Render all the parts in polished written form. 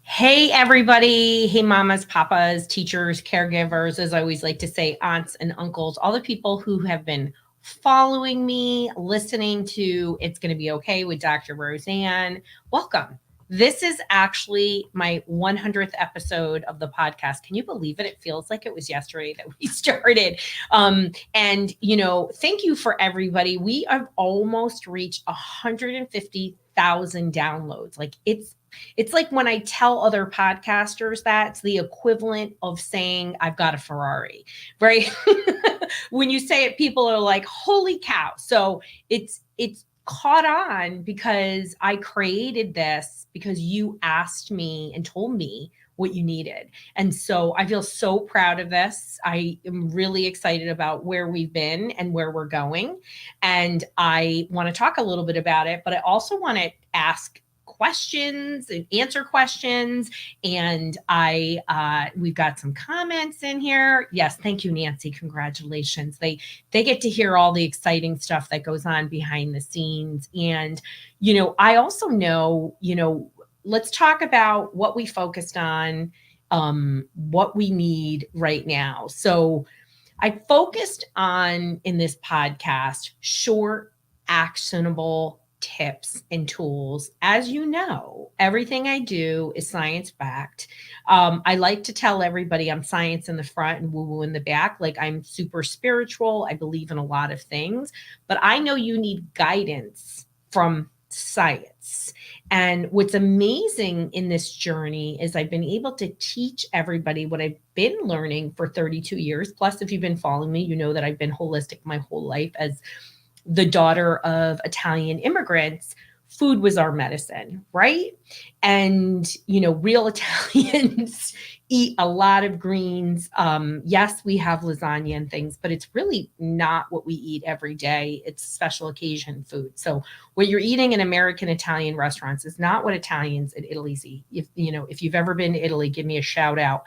Hey, everybody. Hey, mamas, papas, teachers, caregivers, as I always like to say, aunts and uncles, all the people who have been following me, listening to It's Going to Be Okay with Dr. Roseanne. Welcome. This is actually my 100th episode of the podcast. Can you believe it? It feels like it was yesterday that we started. Thank you for everybody. We have almost reached 150,000 downloads. It's like when I tell other podcasters that it's the equivalent of saying I've got a Ferrari, right? When you say it, people are like, holy cow. So it's caught on because I created this because you asked me and told me what you needed. And so I feel so proud of this. I am really excited about where we've been and where we're going. And I want to talk a little bit about it, but I also want to ask questions and answer questions. And we've got some comments in here. Yes, thank you, Nancy. Congratulations. They get to hear all the exciting stuff that goes on behind the scenes. And I also know, let's talk about what we focused on, what we need right now. So I focused on in this podcast short, actionable tips and tools. As you know, everything I do is science backed. I like to tell everybody I'm science in the front and woo woo in the back. Like I'm super spiritual. I believe in a lot of things, but I know you need guidance from science. And what's amazing in this journey is I've been able to teach everybody what I've been learning for 32 years. Plus, if you've been following me, you know that I've been holistic my whole life as the daughter of Italian immigrants. Food was our medicine, right? And, real Italians eat a lot of greens. Yes, we have lasagna and things, but it's really not what we eat every day. It's special occasion food. So what you're eating in American Italian restaurants is not what Italians in Italy eat. If you've ever been to Italy, give me a shout out.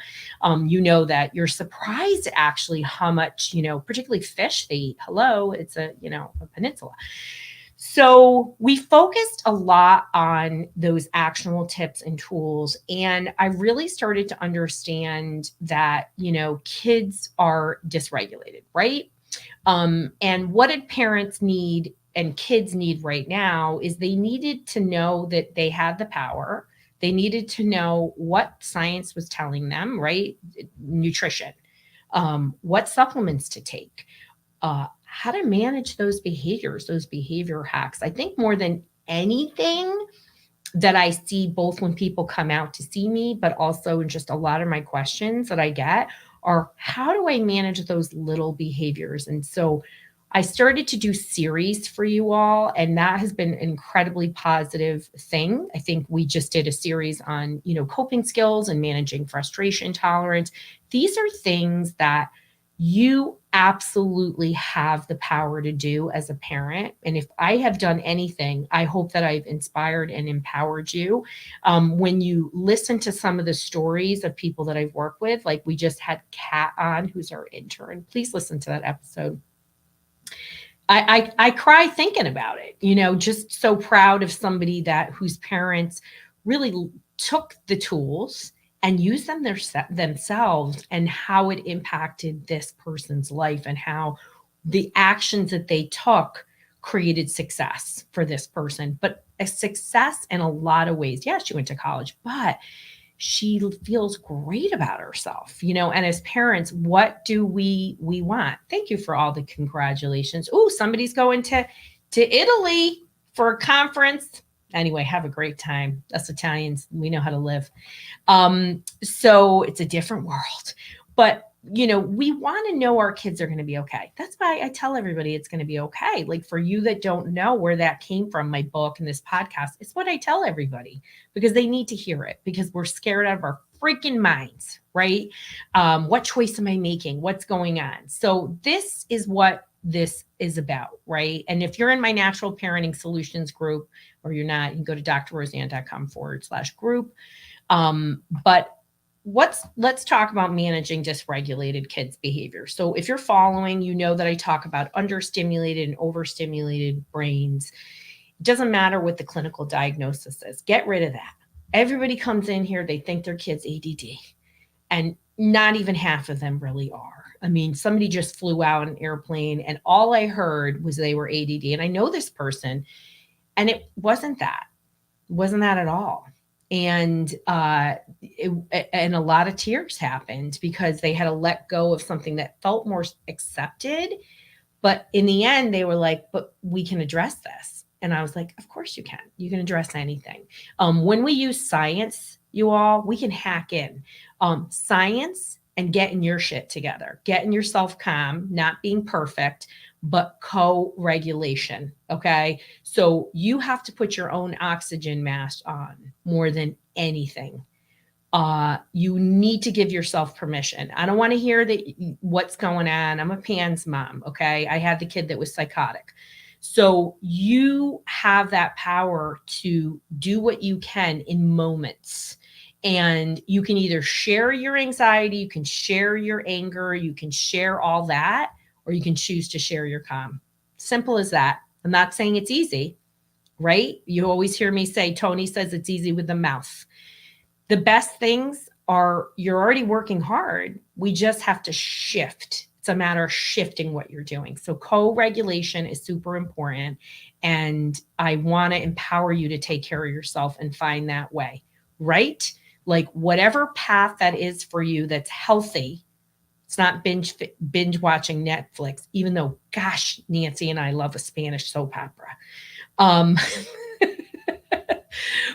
You know that you're surprised actually how much, particularly fish they eat. Hello, it's a peninsula. So we focused a lot on those actionable tips and tools. And I really started to understand that, kids are dysregulated, right? And what did parents need and kids need right now is they needed to know that they had the power. They needed to know what science was telling them, right? Nutrition, what supplements to take, how to manage those behaviors, those behavior hacks. I think more than anything that I see, both when people come out to see me, but also in just a lot of my questions that I get are, how do I manage those little behaviors? And so I started to do series for you all, and that has been an incredibly positive thing. I think we just did a series on, coping skills and managing frustration tolerance. These are things that you absolutely have the power to do as a parent. And if I have done anything, I hope that I've inspired and empowered you. When you listen to some of the stories of people that I've worked with, like we just had Kat on, who's our intern. Please listen to that episode. I cry thinking about it, just so proud of somebody whose parents really took the tools and use them themselves, and how it impacted this person's life and how the actions that they took created success for this person. But a success in a lot of ways. Yeah, she went to college, but she feels great about herself, and as parents, what do we want? Thank you for all the congratulations. Oh, somebody's going to Italy for a conference. Anyway, have a great time. Us Italians, we know how to live. So it's a different world, but we want to know our kids are going to be okay. That's why I tell everybody it's going to be okay. Like for you that don't know where that came from, my book and this podcast, it's what I tell everybody because they need to hear it, because we're scared out of our freaking minds, right? What choice am I making? What's going on? So this is what this is about, right? And if you're in my Natural Parenting Solutions group, or you're not, you can go to drroseanne.com/group. But let's talk about managing dysregulated kids' behavior. So if you're following, you know that I talk about understimulated and overstimulated brains. It doesn't matter what the clinical diagnosis is. Get rid of that. Everybody comes in here, they think their kid's ADD, and not even half of them really are. I mean, somebody just flew out an airplane, and all I heard was they were ADD. And I know this person, and it wasn't that. It wasn't that at all. And and a lot of tears happened because they had to let go of something that felt more accepted. But in the end, they were like, but we can address this. And I was like, of course you can. You can address anything. When we use science, you all, we can hack in science and getting your shit together, getting yourself calm, not being perfect, but co-regulation. Okay. So you have to put your own oxygen mask on more than anything. You need to give yourself permission. I don't want to hear that what's going on. I'm a PANS mom. Okay. I had the kid that was psychotic. So you have that power to do what you can in moments. And you can either share your anxiety, you can share your anger, you can share all that, or you can choose to share your calm. Simple as that. I'm not saying it's easy, right? You always hear me say, Tony says it's easy with the mouth. The best things are you're already working hard. We just have to shift. It's a matter of shifting what you're doing. So co-regulation is super important. And I want to empower you to take care of yourself and find that way, right? Like whatever path that is for you that's healthy. It's not binge watching Netflix, even though, gosh, Nancy and I love a Spanish soap opera.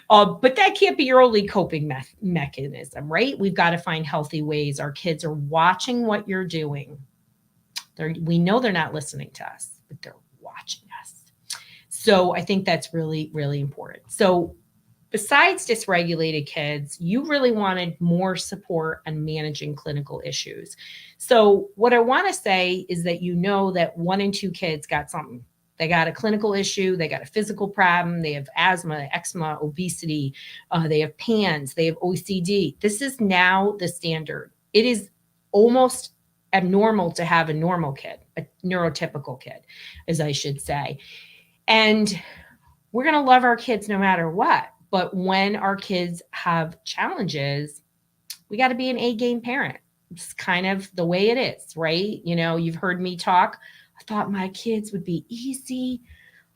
But that can't be your only coping mechanism, right? We've got to find healthy ways. Our kids are watching what you're doing. We know they're not listening to us, but they're watching us. So I think that's really, really important. So besides dysregulated kids, you really wanted more support on managing clinical issues. So what I want to say is that you know that 1 in 2 kids got something. They got a clinical issue. They got a physical problem. They have asthma, eczema, obesity. They have PANS. They have OCD. This is now the standard. It is almost abnormal to have a normal kid, a neurotypical kid, as I should say. And we're going to love our kids no matter what. But when our kids have challenges, we got to be an A-game parent. It's kind of the way it is, right? You know, you've heard me talk. I thought my kids would be easy.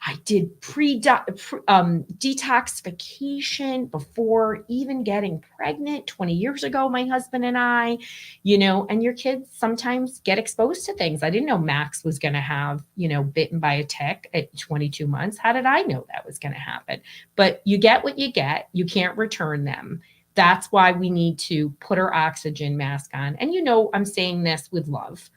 I did detoxification before even getting pregnant 20 years ago, my husband and I, you know, and your kids sometimes get exposed to things. I didn't know Max was going to have, you know, bitten by a tick at 22 months. How did I know that was going to happen? But you get what you get. You can't return them. That's why we need to put our oxygen mask on. And, you know, I'm saying this with love.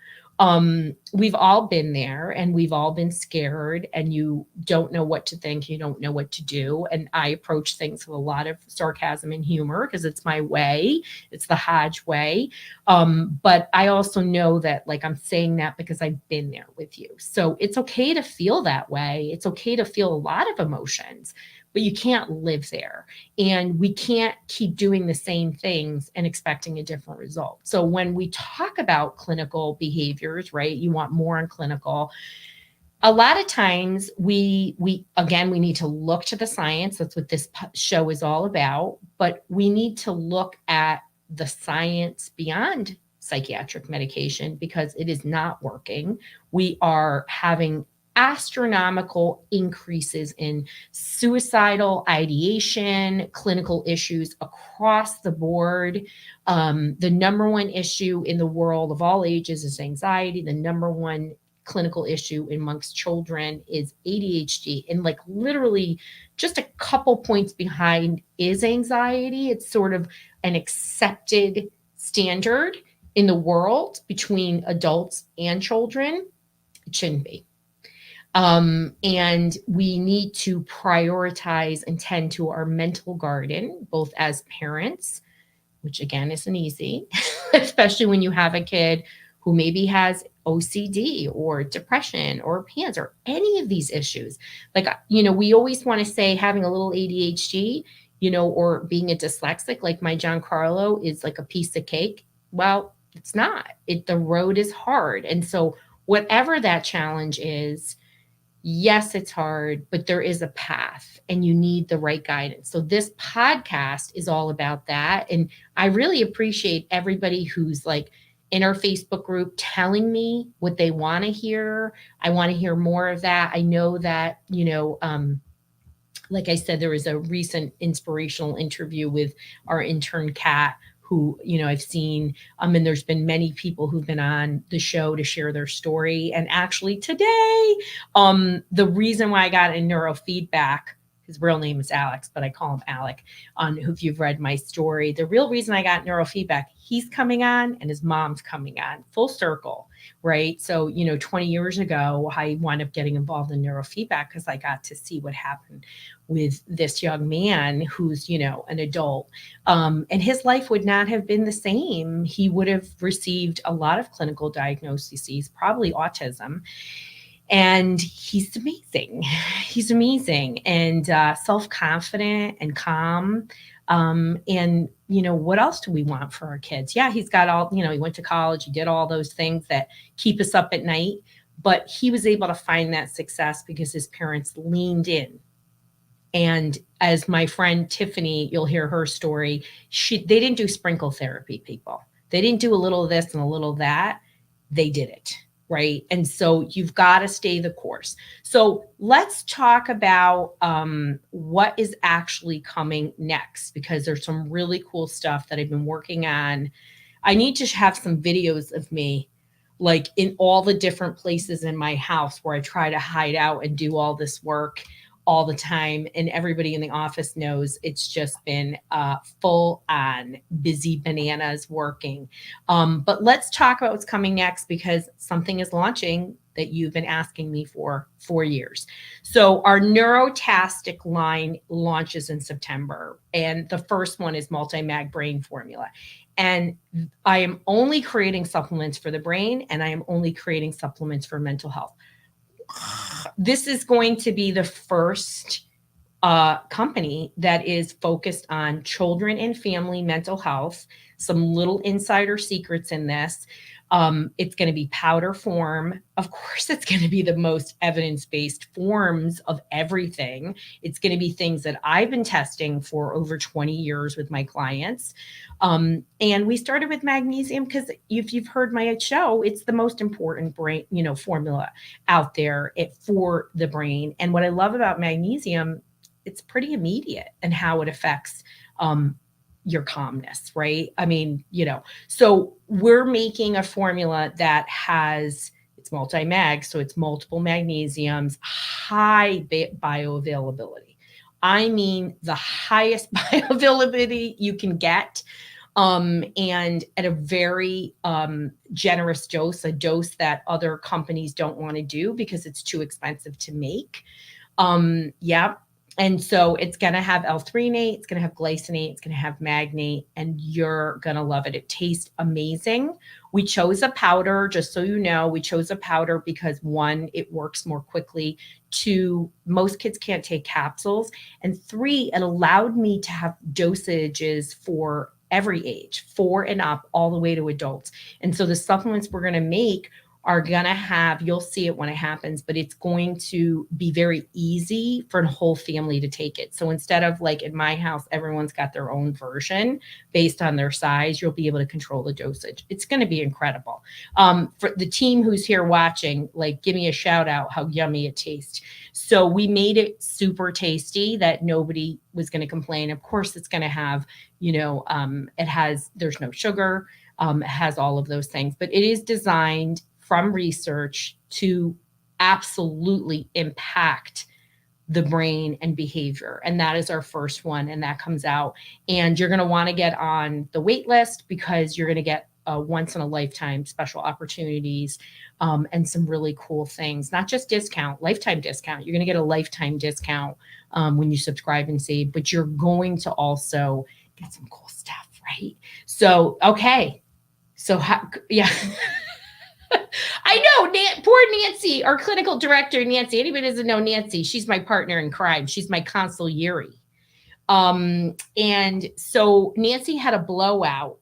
We've all been there and we've all been scared and you don't know what to think. You don't know what to do. And I approach things with a lot of sarcasm and humor because it's my way. It's the Hodge way. But I also know that like I'm saying that because I've been there with you. So it's okay to feel that way. It's okay to feel a lot of emotions, but you can't live there. And we can't keep doing the same things and expecting a different result. So when we talk about clinical behaviors, right, you want more on clinical. A lot of times we need to look to the science. That's what this show is all about. But we need to look at the science beyond psychiatric medication because it is not working. We are having astronomical increases in suicidal ideation, clinical issues across the board. The number one issue in the world of all ages is anxiety. The number one clinical issue amongst children is ADHD. And like literally just a couple points behind is anxiety. It's sort of an accepted standard in the world between adults and children. It shouldn't be. And we need to prioritize and tend to our mental garden, both as parents, which again isn't easy, especially when you have a kid who maybe has OCD or depression or PANS or any of these issues. Like, you know, we always want to say having a little ADHD, you know, or being a dyslexic, like my Giancarlo is like a piece of cake. Well, it's not. The road is hard. And so whatever that challenge is, Yes, it's hard, but there is a path and you need the right guidance. So this podcast is all about that. And I really appreciate everybody who's like in our Facebook group telling me what they want to hear. I want to hear more of that. I know that, like I said, there was a recent inspirational interview with our intern Kat, who I've seen, and there's been many people who've been on the show to share their story. And actually today, the reason why I got a neurofeedback, his real name is Alex, but I call him Alec, on who, if you've read my story, the real reason I got neurofeedback, he's coming on and his mom's coming on, full circle, right? So 20 years ago, I wound up getting involved in neurofeedback because I got to see what happened with this young man who's an adult, and his life would not have been the same. He would have received a lot of clinical diagnoses, probably autism, and he's amazing. He's amazing and self-confident and calm. And what else do we want for our kids? Yeah, he's got all, he went to college, he did all those things that keep us up at night, but he was able to find that success because his parents leaned in. And as my friend Tiffany, you'll hear her story, they didn't do sprinkle therapy, people. They didn't do a little of this and a little of that. They did it, right? And so you've got to stay the course. So let's talk about what is actually coming next, because there's some really cool stuff that I've been working on. I need to have some videos of me like in all the different places in my house where I try to hide out and do all this work all the time. And everybody in the office knows it's just been full on busy bananas working. But let's talk about what's coming next, because something is launching that you've been asking me for 4 years. So our Neurotastic line launches in September. And the first one is multi-mag brain formula. And I am only creating supplements for the brain, and I am only creating supplements for mental health. This is going to be the first company that is focused on children and family mental health. Some little insider secrets in this. It's going to be powder form. Of course, it's going to be the most evidence-based forms of everything. It's going to be things that I've been testing for over 20 years with my clients. And we started with magnesium because if you've heard my show, it's the most important brain, formula out there for the brain. And what I love about magnesium, it's pretty immediate in how it affects your calmness, right? I mean, so we're making a formula that it's multi-mag, so it's multiple magnesiums, high bioavailability. I mean, the highest bioavailability you can get, and at a very generous dose, a dose that other companies don't want to do because it's too expensive to make. Yeah. And so it's going to have L-threonate, it's going to have glycinate, it's going to have magnate, and you're going to love it. It tastes amazing. We chose a powder, just so you know, we chose a powder because 1, it works more quickly. 2, most kids can't take capsules. And 3, it allowed me to have dosages for every age, 4 and up, all the way to adults. And so the supplements we're going to make are going to have, you'll see it when it happens, but it's going to be very easy for a whole family to take it. So instead of like in my house, everyone's got their own version based on their size, you'll be able to control the dosage. It's going to be incredible. For the team who's here watching, like give me a shout out how yummy it tastes. So we made it super tasty that nobody was going to complain. Of course, it's going to have, there's no sugar, it has all of those things, but it is designed from research to absolutely impact the brain and behavior. And that is our first one. And that comes out. And you're going to want to get on the wait list because you're going to get once in a lifetime special opportunities and some really cool things, not just lifetime discount. You're going to get a lifetime discount when you subscribe and save, but you're going to also get some cool stuff, right? So, okay. So, yeah. I know, poor Nancy, our clinical director, Nancy. Anybody doesn't know Nancy, she's my partner in crime. She's my consigliere. And so Nancy had a blowout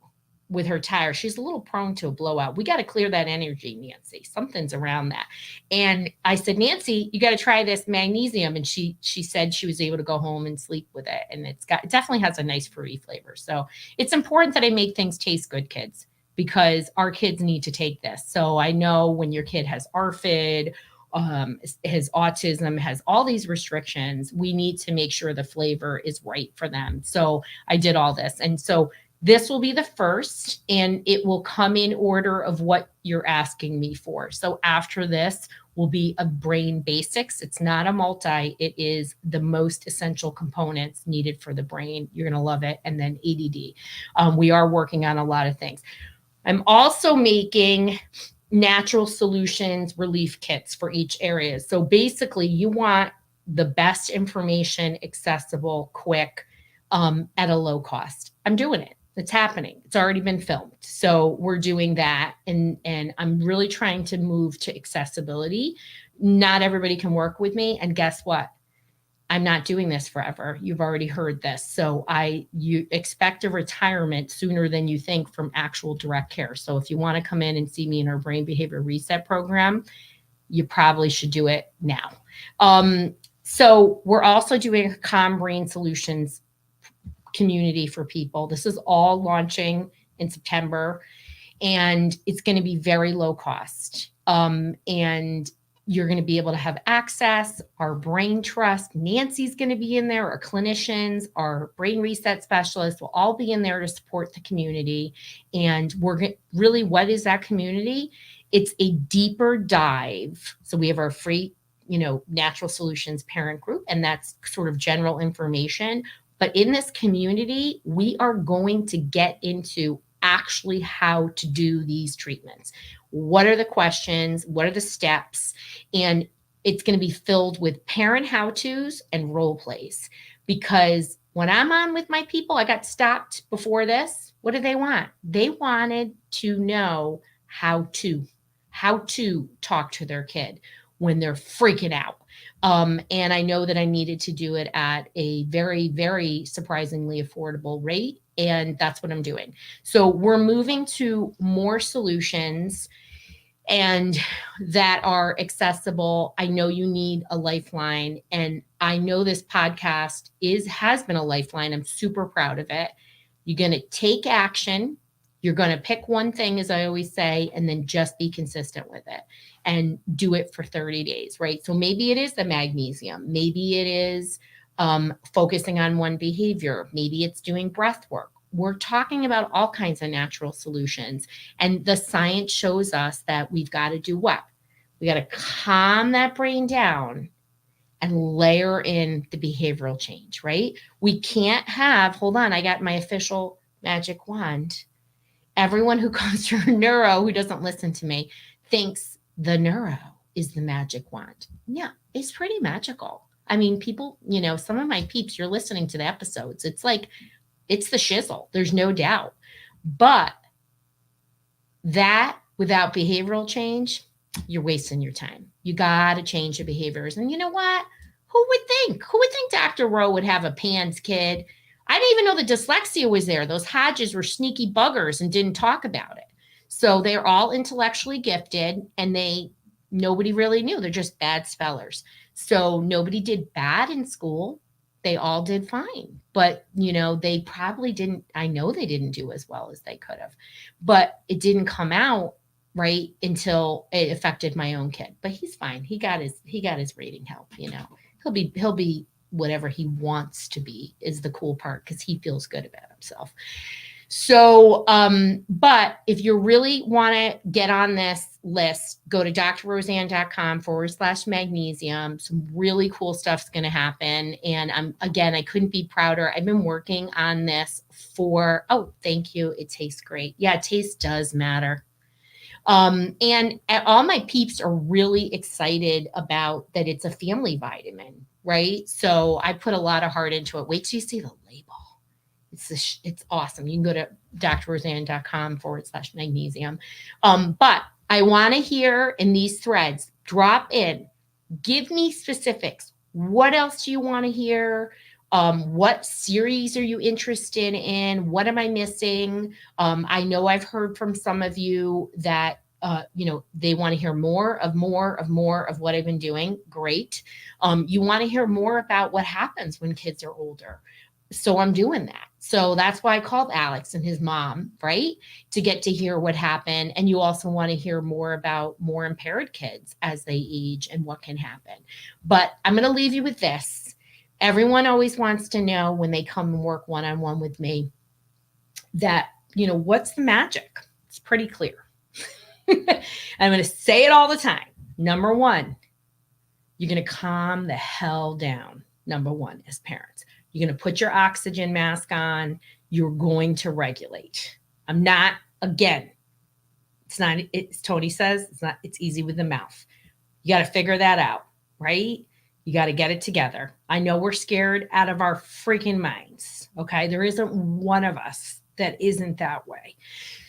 with her tire. She's a little prone to a blowout. We got to clear that energy, Nancy. Something's around that. And I said, Nancy, you got to try this magnesium. And she said she was able to go home and sleep with it. And it definitely has a nice fruity flavor. So it's important that I make things taste good, kids, because our kids need to take this. So I know when your kid has ARFID, has autism, has all these restrictions, we need to make sure the flavor is right for them. So I did all this. And so this will be the first, and it will come in order of what you're asking me for. So after this will be a brain basics. It's not a multi, it is the most essential components needed for the brain. You're going to love it. And then ADD. We are working on a lot of things. I'm also making natural solutions relief kits for each area. So basically you want the best information, accessible, quick, at a low cost. I'm doing it. It's happening. It's already been filmed. So we're doing that. And I'm really trying to move to accessibility. Not everybody can work with me. And guess what? I'm not doing this forever. You've already heard this. So you expect a retirement sooner than you think from actual direct care. So if you want to come in and see me in our brain behavior reset program, you probably should do it now. So we're also doing a Calm Brain Solutions community for people. This is all launching in September, and it's going to be very low cost. And you're going to be able to have access. Our brain trust, Nancy's going to be in there, our clinicians, our brain reset specialists will all be in there to support the community. And really, what is that community? It's a deeper dive. So we have our free, natural solutions parent group, and that's sort of general information. But in this community, we are going to get into actually how to do these treatments. What are the questions? What are the steps? And it's going to be filled with parent how-tos and role plays. Because when I'm on with my people, I got stopped before this. What did they want? They wanted to know how to talk to their kid when they're freaking out. And I know that I needed to do it at a very, very surprisingly affordable rate. And that's what I'm doing. So we're moving to more solutions and that are accessible. I know you need a lifeline. And I know this podcast has been a lifeline. I'm super proud of it. You're going to take action. You're going to pick one thing, as I always say, and then just be consistent with it and do it for 30 days, right? So maybe it is the magnesium. Maybe it is focusing on one behavior. Maybe it's doing breath work. We're talking about all kinds of natural solutions. And the science shows us that we've got to do what? We got to calm that brain down and layer in the behavioral change, right? We can't hold on, I got my official magic wand. Everyone who comes to neuro who doesn't listen to me thinks the neuro is the magic wand. Yeah, it's pretty magical. I mean, people, some of my peeps, you're listening to the episodes. It's like, it's the shizzle. There's no doubt. But that without behavioral change, you're wasting your time. You got to change the behaviors. And you know what? Who would think Dr. Rowe would have a PANS kid? I didn't even know the dyslexia was there. Those Hodges were sneaky buggers and didn't talk about it. So they're all intellectually gifted and nobody really knew. They're just bad spellers. So nobody did bad in school. They all did fine. But, they probably didn't, I know they didn't do as well as they could have. But it didn't come out right until it affected my own kid. But he's fine. He got his reading help, He'll be whatever he wants to be is the cool part because he feels good about himself. So, but if you really want to get on this list, go to drroseanne.com/magnesium. Some really cool stuff's going to happen. And I couldn't be prouder. I've been working on this thank you. It tastes great. Yeah, taste does matter. And all my peeps are really excited about that. It's a family vitamin, right? So I put a lot of heart into it. Wait till you see the label. It's awesome. You can go to drroseanne.com/magnesium. But I want to hear in these threads, drop in, give me specifics. What else do you want to hear? What series are you interested in? What am I missing? I know I've heard from some of you that they want to hear more of what I've been doing. Great. You want to hear more about what happens when kids are older. So I'm doing that. So that's why I called Alex and his mom, right? To get to hear what happened. And you also want to hear more about more impaired kids as they age and what can happen. But I'm going to leave you with this. Everyone always wants to know when they come and work one-on-one with me that, what's the magic? It's pretty clear. I'm going to say it all the time. Number one, you're going to calm the hell down. Number one, as parents, you're going to put your oxygen mask on. You're going to regulate. It's Tony says, it's easy with the mouth. You got to figure that out, right? You got to get it together. I know we're scared out of our freaking minds. Okay. There isn't one of us that isn't that way.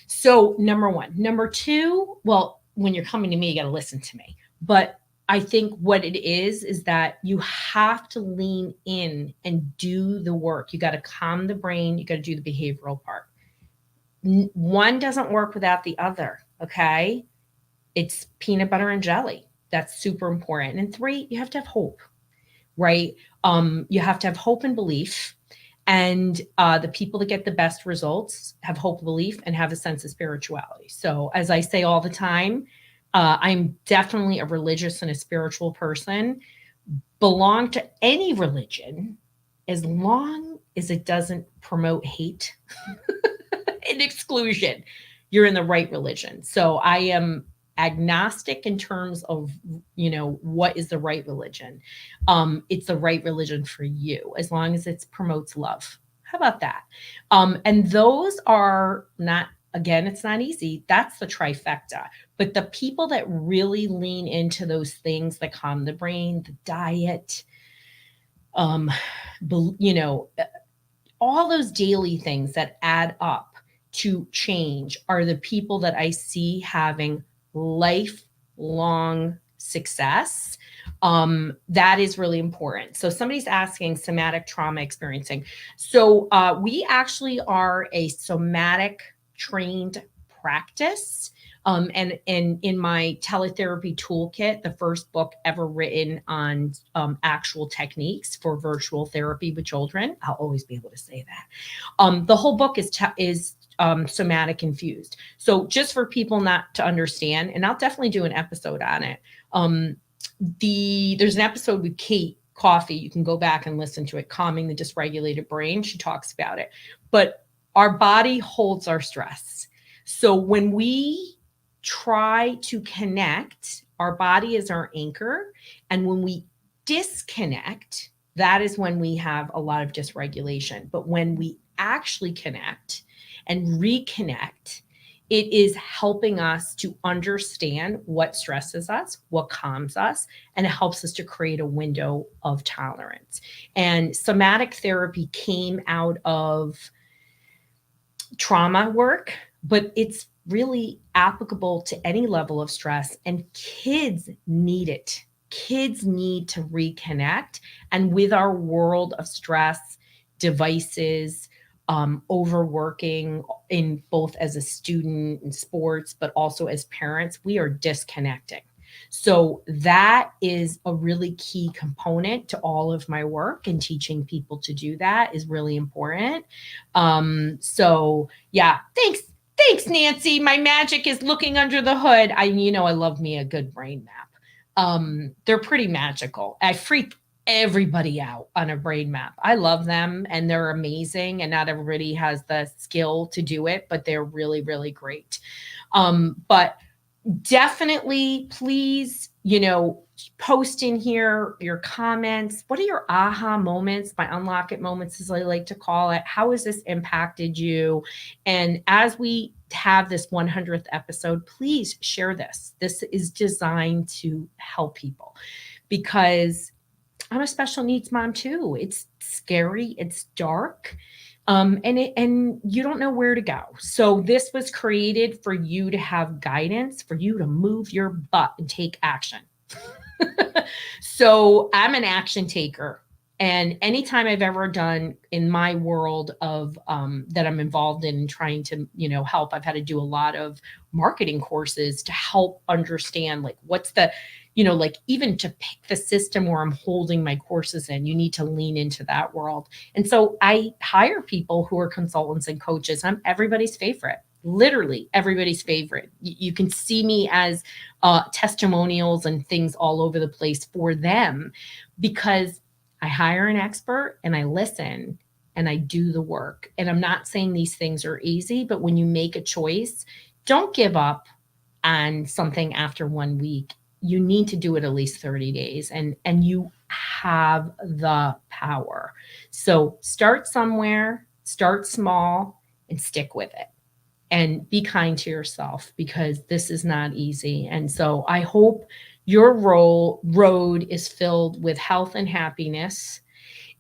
So number one. Number two, well, when you're coming to me, you got to listen to me. But I think what it is that you have to lean in and do the work. You got to calm the brain. You got to do the behavioral part. One doesn't work without the other. Okay. It's peanut butter and jelly. That's super important. And three, you have to have hope, right? You have to have hope and belief. And the people that get the best results have hope, belief, and have a sense of spirituality. So as I say all the time, I'm definitely a religious and a spiritual person, belong to any religion as long as it doesn't promote hate and exclusion. You're in the right religion. So I am agnostic in terms of, what is the right religion. It's the right religion for you, as long as it promotes love. How about that? And those are not, again, it's not easy. That's the trifecta. But the people that really lean into those things that calm the brain, the diet, all those daily things that add up to change are the people that I see having lifelong success. That is really important. So somebody's asking somatic trauma experiencing. So we actually are a somatic trained practice. And in my teletherapy toolkit, the first book ever written on actual techniques for virtual therapy with children, I'll always be able to say that. The whole book is somatic infused. So just for people not to understand, and I'll definitely do an episode on it. There's an episode with Kate Coffee. You can go back and listen to it, Calming the Dysregulated Brain. She talks about it. But our body holds our stress. So when we try to connect, our body is our anchor. And when we disconnect, that is when we have a lot of dysregulation. But when we actually connect and reconnect, it is helping us to understand what stresses us, what calms us, and it helps us to create a window of tolerance. And somatic therapy came out of trauma work, but it's really applicable to any level of stress, and kids need it. Kids need to reconnect. And with our world of stress, devices, overworking in both as a student in sports, but also as parents, we are disconnecting. So that is a really key component to all of my work, and teaching people to do that is really important. So yeah, thanks, Nancy. My magic is looking under the hood. I love me a good brain map. They're pretty magical. I freak everybody out on a brain map. I love them and they're amazing, and not everybody has the skill to do it, but they're really, really great. But definitely please, post in here your comments. What are your aha moments, my unlock it moments, as I like to call it? How has this impacted you? And as we have this 100th episode, please share this. This is designed to help people, because I'm a special needs mom too. It's scary. It's dark. And you don't know where to go. So this was created for you to have guidance, for you to move your butt and take action. So I'm an action taker. And anytime I've ever done in my world of that I'm involved in trying to, help, I've had to do a lot of marketing courses to help understand like what's the, like even to pick the system where I'm holding my courses in, you need to lean into that world. And so I hire people who are consultants and coaches. I'm everybody's favorite, literally everybody's favorite. You can see me as testimonials and things all over the place for them because I hire an expert and I listen and I do the work. And I'm not saying these things are easy, but when you make a choice, don't give up on something after 1 week. You need to do it at least 30 days and you have the power. So start somewhere, start small and stick with it. And be kind to yourself because this is not easy. And so I hope your road is filled with health and happiness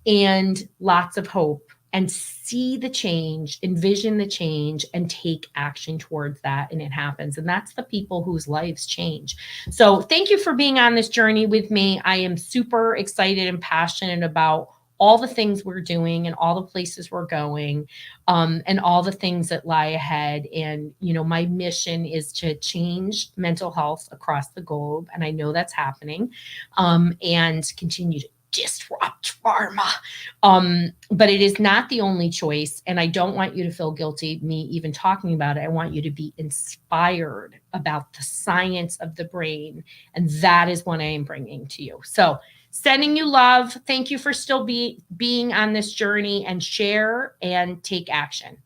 and lots of hope, and see the change, envision the change, and take action towards that. And it happens. And that's the people whose lives change. So thank you for being on this journey with me. I am super excited and passionate about all the things we're doing and all the places we're going, and all the things that lie ahead. And, my mission is to change mental health across the globe. And I know that's happening, and continue to disrupt pharma. But it is not the only choice. And I don't want you to feel guilty, me even talking about it. I want you to be inspired about the science of the brain. And that is what I am bringing to you. So sending you love. Thank you for still being on this journey, and share and take action.